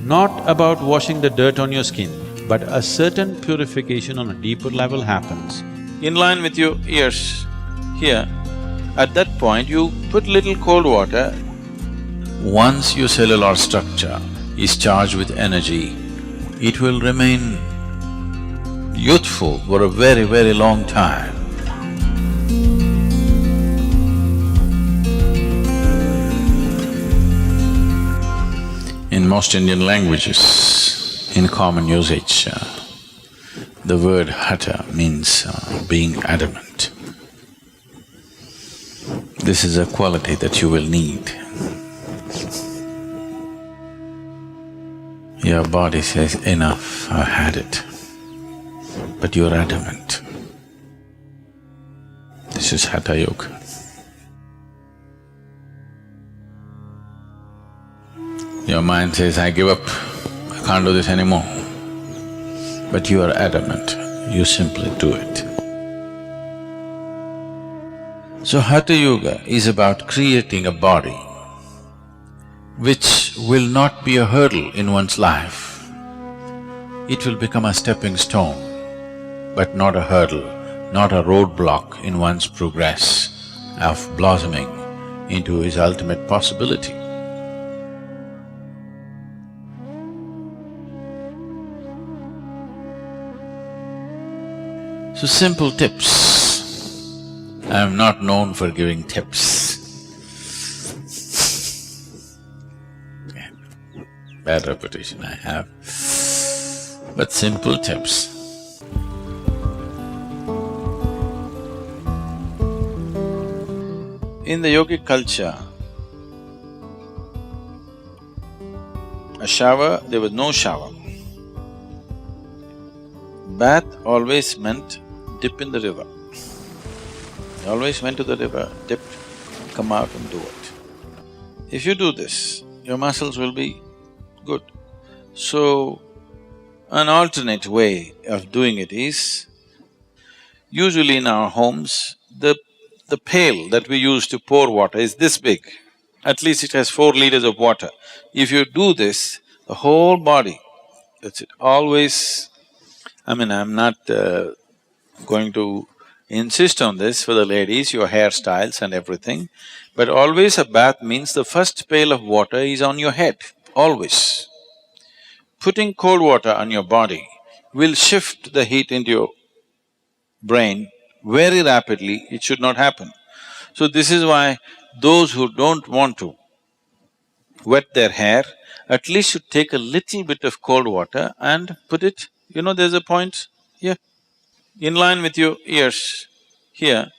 not about washing the dirt on your skin, but a certain purification on a deeper level happens. In line with your ears, here, at that point you put little cold water. Once your cellular structure is charged with energy, it will remain youthful for a very, very long time. In most Indian languages, in common usage, the word hatha means being adamant. This is a quality that you will need. Your body says, enough, I've had it. But you're adamant. This is Hatha Yoga. Your mind says, I give up, I can't do this anymore. But you are adamant, you simply do it. So Hatha Yoga is about creating a body which will not be a hurdle in one's life. It will become a stepping stone, but not a hurdle, not a roadblock in one's progress of blossoming into his ultimate possibility. So simple tips. I am not known for giving tips. Bad reputation I have, but simple tips. In the yogic culture, a shower, there was no shower. Bath always meant dip in the river. They always went to the river, dipped, come out and do it. If you do this, your muscles will be good. So, an alternate way of doing it is, usually in our homes, the pail that we use to pour water is this big. At least it has 4 liters of water. If you do this, the whole body, that's it, always… I'm not going to insist on this for the ladies, your hairstyles and everything, but always a bath means the first pail of water is on your head, always. Putting cold water on your body will shift the heat into your brain very rapidly, it should not happen. So this is why those who don't want to wet their hair, at least should take a little bit of cold water and put it… there's a point here. In line with your ears, here,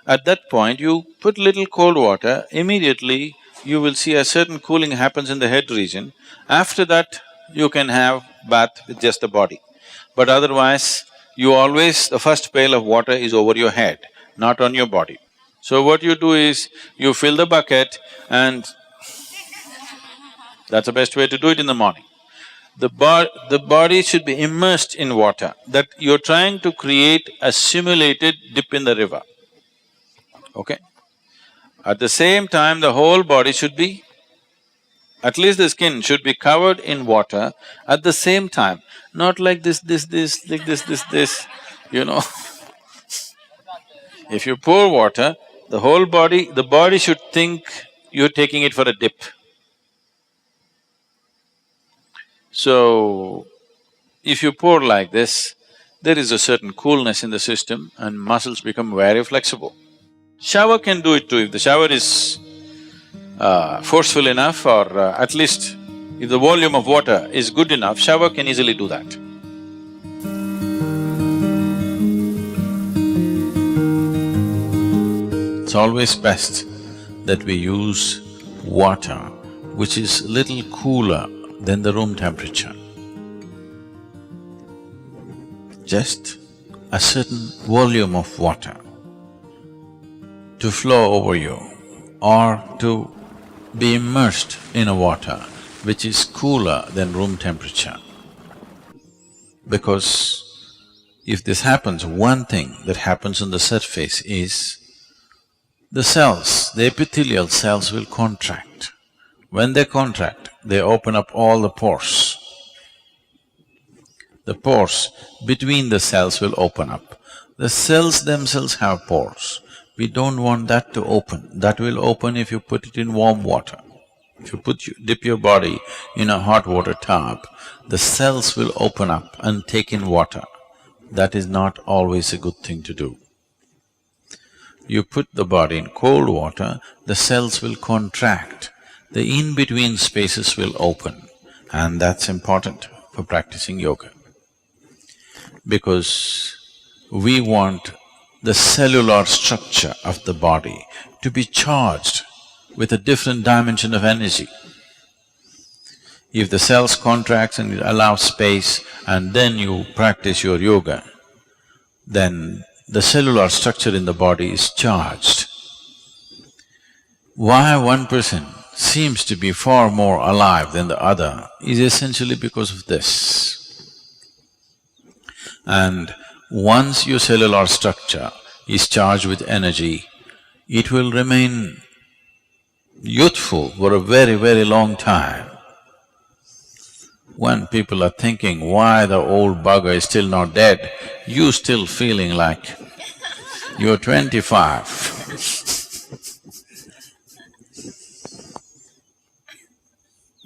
at that point you put little cold water, immediately you will see a certain cooling happens in the head region. After that, you can have bath with just the body. But otherwise, you always… the first pail of water is over your head, not on your body. So what you do is, you fill the bucket and that's the best way to do it in the morning. The body should be immersed in water, that you're trying to create a simulated dip in the river, okay? At the same time, the whole body should be… at least the skin should be covered in water at the same time, not like this, like this, If you pour water, the whole body… the body should think you're taking it for a dip. So, if you pour like this, there is a certain coolness in the system and muscles become very flexible. Shower can do it too, if the shower is forceful enough, or at least if the volume of water is good enough, shower can easily do that. It's always best that we use water which is little cooler than the room temperature. Just a certain volume of water to flow over you, or to be immersed in a water which is cooler than room temperature. Because if this happens, one thing that happens on the surface is the cells, the epithelial cells will contract. When they contract, they open up all the pores. the pores between the cells will open up. The cells themselves have pores. We don't want that to open. That will open if you put it in warm water. If you dip your body in a hot water tub, the cells will open up and take in water. That is not always a good thing to do. You put the body in cold water, the cells will contract, the in-between spaces will open, and that's important for practicing yoga. Because we want the cellular structure of the body to be charged with a different dimension of energy. If the cells contracts and allow space and then you practice your yoga, then the cellular structure in the body is charged. Why one person seems to be far more alive than the other is essentially because of this. And once your cellular structure is charged with energy, it will remain youthful for a very, very long time. When people are thinking, why the old bugger is still not dead, you still feeling like you're 25.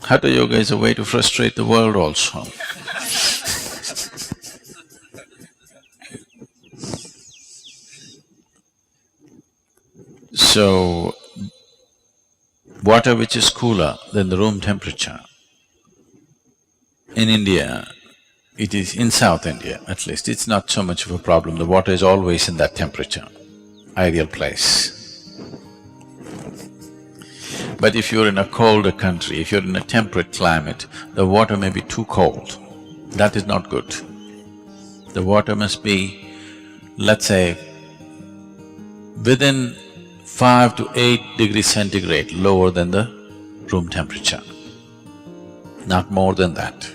Hatha yoga is a way to frustrate the world also. So, water which is cooler than the room temperature, in India, it is in South India at least, it's not so much of a problem, the water is always in that temperature, ideal place. But if you're in a colder country, if you're in a temperate climate, the water may be too cold, that is not good. The water must be, let's say, within 5 to 8 degrees centigrade lower than the room temperature, not more than that.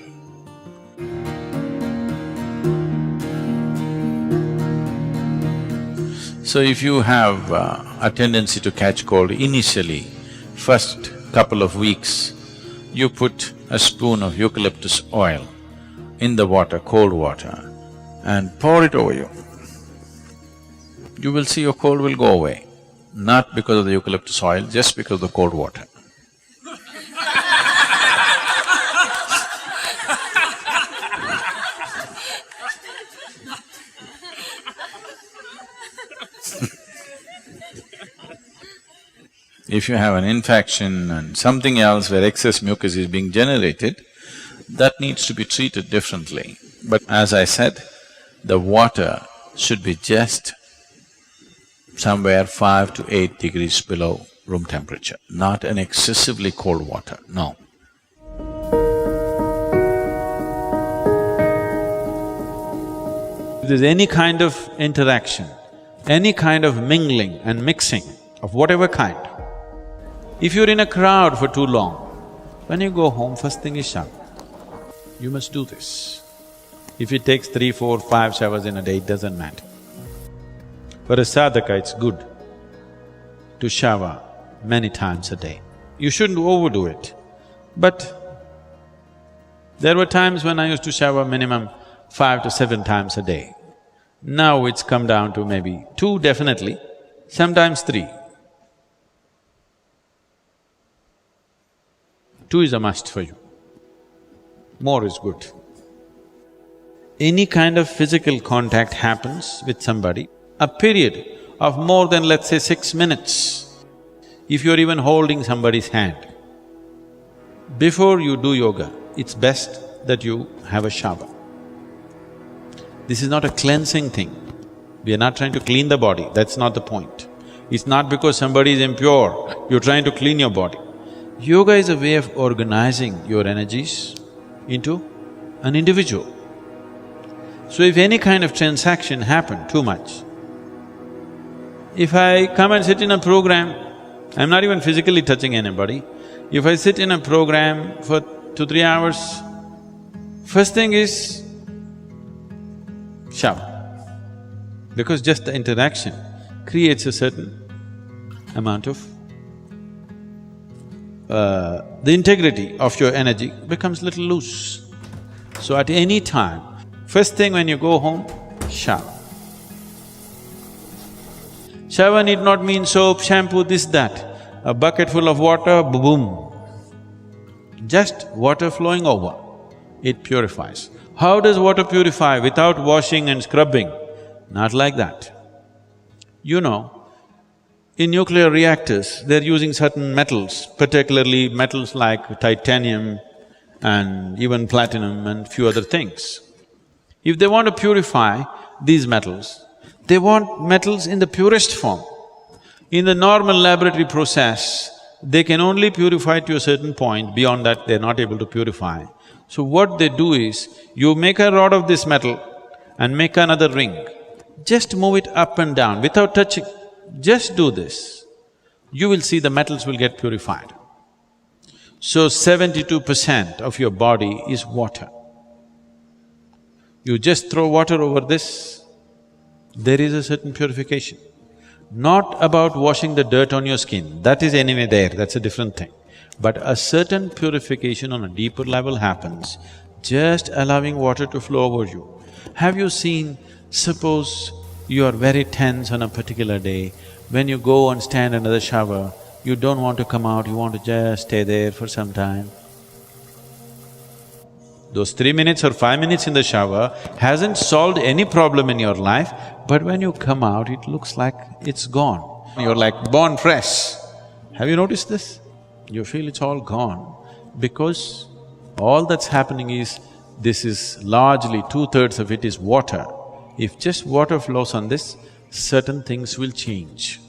So if you have a tendency to catch cold initially, first couple of weeks, you put a spoon of eucalyptus oil in the water, cold water, and pour it over you. You will see your cold will go away, not because of the eucalyptus oil, just because of the cold water. If you have an infection and something else where excess mucus is being generated, that needs to be treated differently. But as I said, the water should be just somewhere 5 to 8 degrees below room temperature, not an excessively cold water, no. If there's any kind of interaction, any kind of mingling and mixing of whatever kind, if you're in a crowd for too long, when you go home, first thing is shower. You must do this. If it takes 3, 4, 5 showers in a day, it doesn't matter. For a sadhaka, it's good to shower many times a day. You shouldn't overdo it. But there were times when I used to shower minimum 5 to 7 times a day. Now it's come down to maybe 2 definitely, sometimes 3. 2 is a must for you. More is good. Any kind of physical contact happens with somebody, a period of more than, let's say, 6 minutes, if you're even holding somebody's hand, before you do yoga, it's best that you have a shower. This is not a cleansing thing. We are not trying to clean the body, that's not the point. It's not because somebody is impure, you're trying to clean your body. Yoga is a way of organizing your energies into an individual. So if any kind of transaction happen too much, if I come and sit in a program, I'm not even physically touching anybody, if I sit in a program for 2-3 hours, first thing is shower. Because just the interaction creates a certain amount of the integrity of your energy becomes little loose. So at any time, First thing when you go home, shower. Shower need not mean soap, shampoo, this, that. A bucket full of water, boom. Just water flowing over, it purifies. How does water purify without washing and scrubbing? Not like that. You know, in nuclear reactors, they're using certain metals, particularly metals like titanium and even platinum and few other things. If they want to purify these metals, they want metals in the purest form. In the normal laboratory process, they can only purify to a certain point, beyond that they're not able to purify. So what they do is, you make a rod of this metal and make another ring. Just move it up and down without touching. Just do this. You will see the metals will get purified. So 72% of your body is water. You just throw water over this, there is a certain purification. Not about washing the dirt on your skin, that is anyway there, that's a different thing. But a certain purification on a deeper level happens, just allowing water to flow over you. Have you seen, suppose you are very tense on a particular day, when you go and stand under the shower, you don't want to come out, you want to just stay there for some time. Those 3 minutes or 5 minutes in the shower hasn't solved any problem in your life, but when you come out, it looks like it's gone. You're like born fresh. Have you noticed this? You feel it's all gone because all that's happening is, this is largely 2/3 of it is water. If just water flows on this, certain things will change.